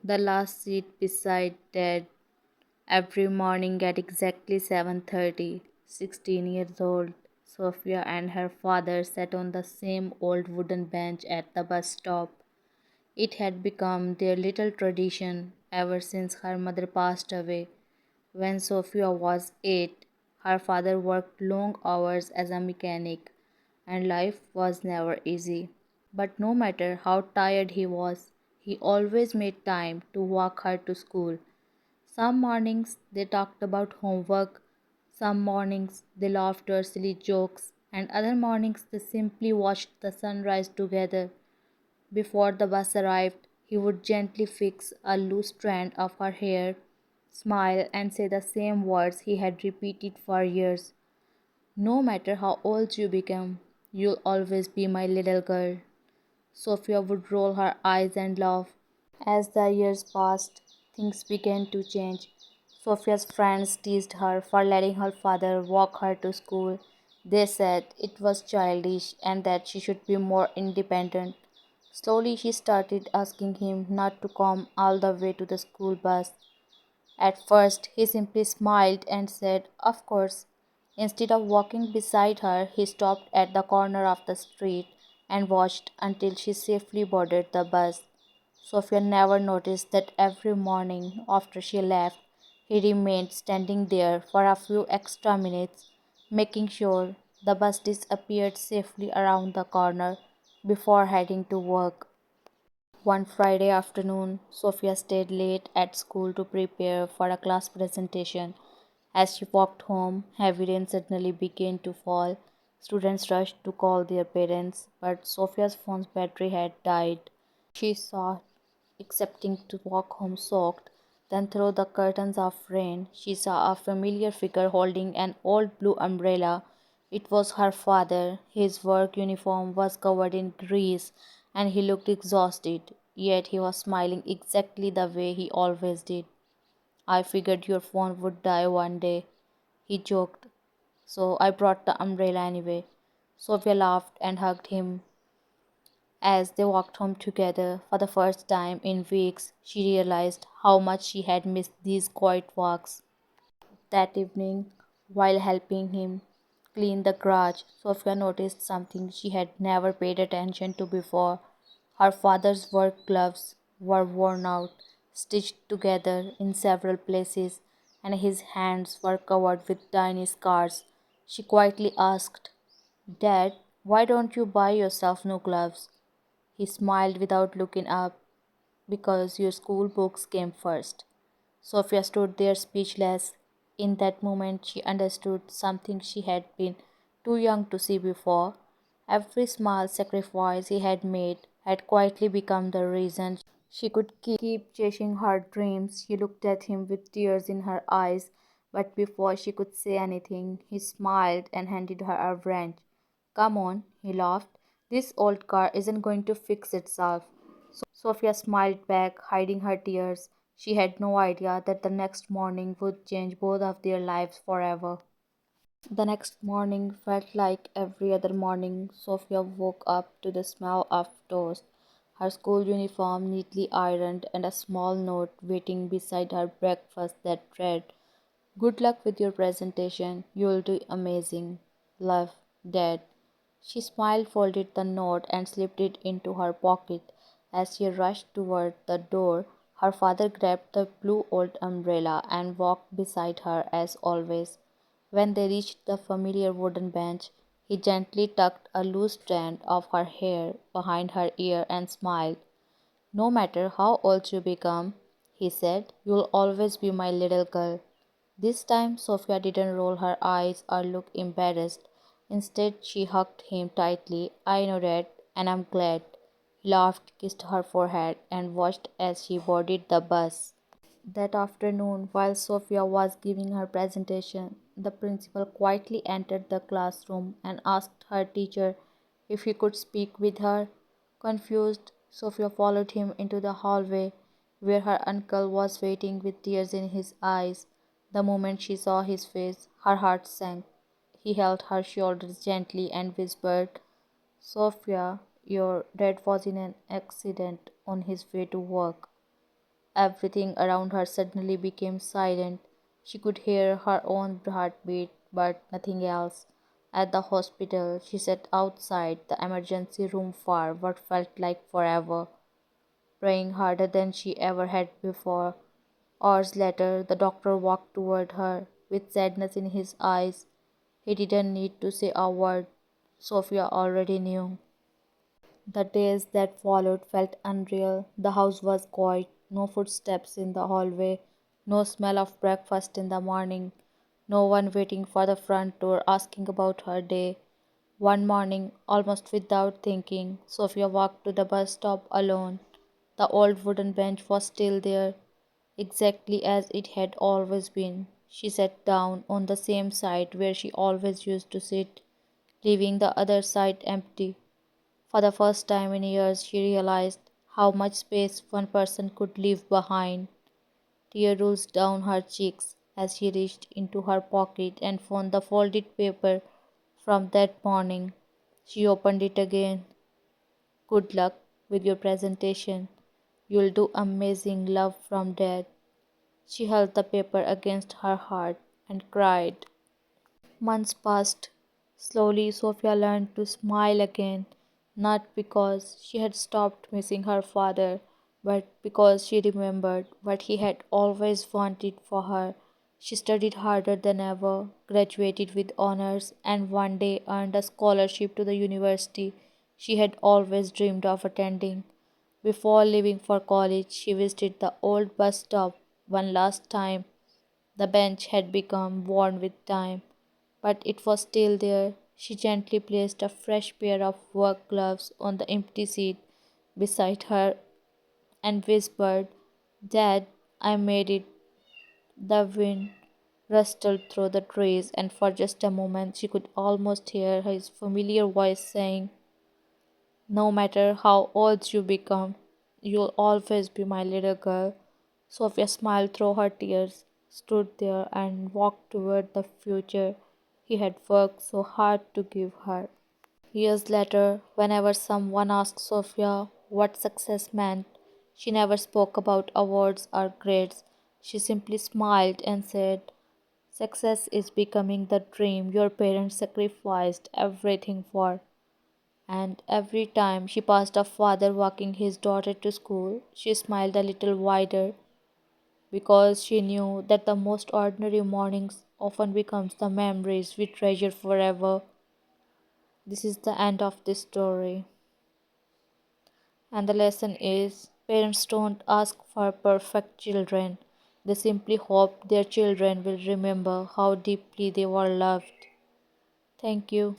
the last seat beside Ted. Every morning at exactly 7:30, 16 years old, Sophia and her father sat on the same old wooden bench at the bus stop. It had become their little tradition ever since her mother passed away. When Sophia was 8, her father worked long hours as a mechanic, and life was never easy. But no matter how tired he was, he always made time to walk her to school. Some mornings they talked about homework, some mornings they laughed or silly jokes, and other mornings they simply watched the sunrise together. Before the bus arrived, he would gently fix a loose strand of her hair, smile, and say the same words he had repeated for years. No matter how old you become, you'll always be my little girl. Sophia would roll her eyes and laugh. As the years passed, things began to change. Sophia's friends teased her for letting her father walk her to school. They said it was childish and that she should be more independent. Slowly, she started asking him not to come all the way to the school bus. At first, he simply smiled and said, "Of course." Instead of walking beside her, he stopped at the corner of the street and watched until she safely boarded the bus. Sophia never noticed that every morning after she left, he remained standing there for a few extra minutes, making sure the bus disappeared safely around the corner before heading to work. One Friday afternoon, Sophia stayed late at school to prepare for a class presentation. As she walked home, heavy rain suddenly began to fall. Students rushed to call their parents, but Sophia's phone's battery had died. She saw accepting to walk home soaked. Then, through the curtains of rain, she saw a familiar figure holding an old blue umbrella. It was her father. His work uniform was covered in grease, and he looked exhausted, yet he was smiling exactly the way he always did. "I figured your phone would die one day," he joked, "so I brought the umbrella anyway." Sophia laughed and hugged him. As they walked home together for the first time in weeks, she realized how much she had missed these quiet walks. That evening, while helping him clean the garage, Sophia noticed something she had never paid attention to before. Her father's work gloves were worn out, stitched together in several places, and his hands were covered with tiny scars. She quietly asked, "Dad, why don't you buy yourself new gloves?" He smiled without looking up. "Because your school books came first." Sophia stood there speechless. In that moment, she understood something she had been too young to see before. Every small sacrifice he had made had quietly become the reason she could keep chasing her dreams. She looked at him with tears in her eyes, but before she could say anything, he smiled and handed her a wrench. "Come on," he laughed. "This old car isn't going to fix itself." Sophia smiled back, hiding her tears. She had no idea that the next morning would change both of their lives forever. The next morning felt like every other morning. Sophia woke up to the smell of toast, her school uniform neatly ironed, and a small note waiting beside her breakfast that read, "Good luck with your presentation. You'll do amazing. Love, Dad." She smiled, folded the note, and slipped it into her pocket. As she rushed toward the door, her father grabbed the blue old umbrella and walked beside her as always. When they reached the familiar wooden bench, he gently tucked a loose strand of her hair behind her ear and smiled. "No matter how old you become," he said, "you'll always be my little girl." This time Sophia didn't roll her eyes or look embarrassed. Instead, she hugged him tightly. "I know that, and I'm glad." He laughed, kissed her forehead, and watched as she boarded the bus. That afternoon, while Sophia was giving her presentation, the principal quietly entered the classroom and asked her teacher if he could speak with her. Confused, Sophia followed him into the hallway where her uncle was waiting with tears in his eyes. The moment she saw his face, her heart sank. He held her shoulders gently and whispered, "Sophia, your dad was in an accident on his way to work." Everything around her suddenly became silent. She could hear her own heartbeat, but nothing else. At the hospital, she sat outside the emergency room for what felt like forever, praying harder than she ever had before. Hours later, the doctor walked toward her with sadness in his eyes. He didn't need to say a word. Sophia already knew. The days that followed felt unreal. The house was quiet, no footsteps in the hallway, no smell of breakfast in the morning, no one waiting for the front door asking about her day. One morning, almost without thinking, Sophia walked to the bus stop alone. The old wooden bench was still there, exactly as it had always been. She sat down on the same side where she always used to sit, leaving the other side empty. For the first time in years, she realized how much space one person could leave behind. Tears rolled down her cheeks as she reached into her pocket and found the folded paper from that morning. She opened it again. Good luck with your presentation. You'll do amazing, love from Dad. She held the paper against her heart and cried. Months passed. Slowly, Sophia learned to smile again, not because she had stopped missing her father, but because she remembered what he had always wanted for her. She studied harder than ever, graduated with honors, and one day earned a scholarship to the university she had always dreamed of attending. Before leaving for college, she visited the old bus stop one last time. The bench had become worn with time, but it was still there. She gently placed a fresh pair of work gloves on the empty seat beside her and whispered, Dad, I made it. The wind rustled through the trees, and for just a moment she could almost hear his familiar voice saying, no matter how old you become, you'll always be my little girl. Sophia smiled through her tears, stood there, and walked toward the future he had worked so hard to give her. Years later, whenever someone asked Sophia what success meant, she never spoke about awards or grades. She simply smiled and said, success is becoming the dream your parents sacrificed everything for. And every time she passed a father walking his daughter to school, she smiled a little wider because she knew that the most ordinary mornings often becomes the memories we treasure forever. This is the end of this story. And the lesson is parents don't ask for perfect children. They simply hope their children will remember how deeply they were loved. Thank you.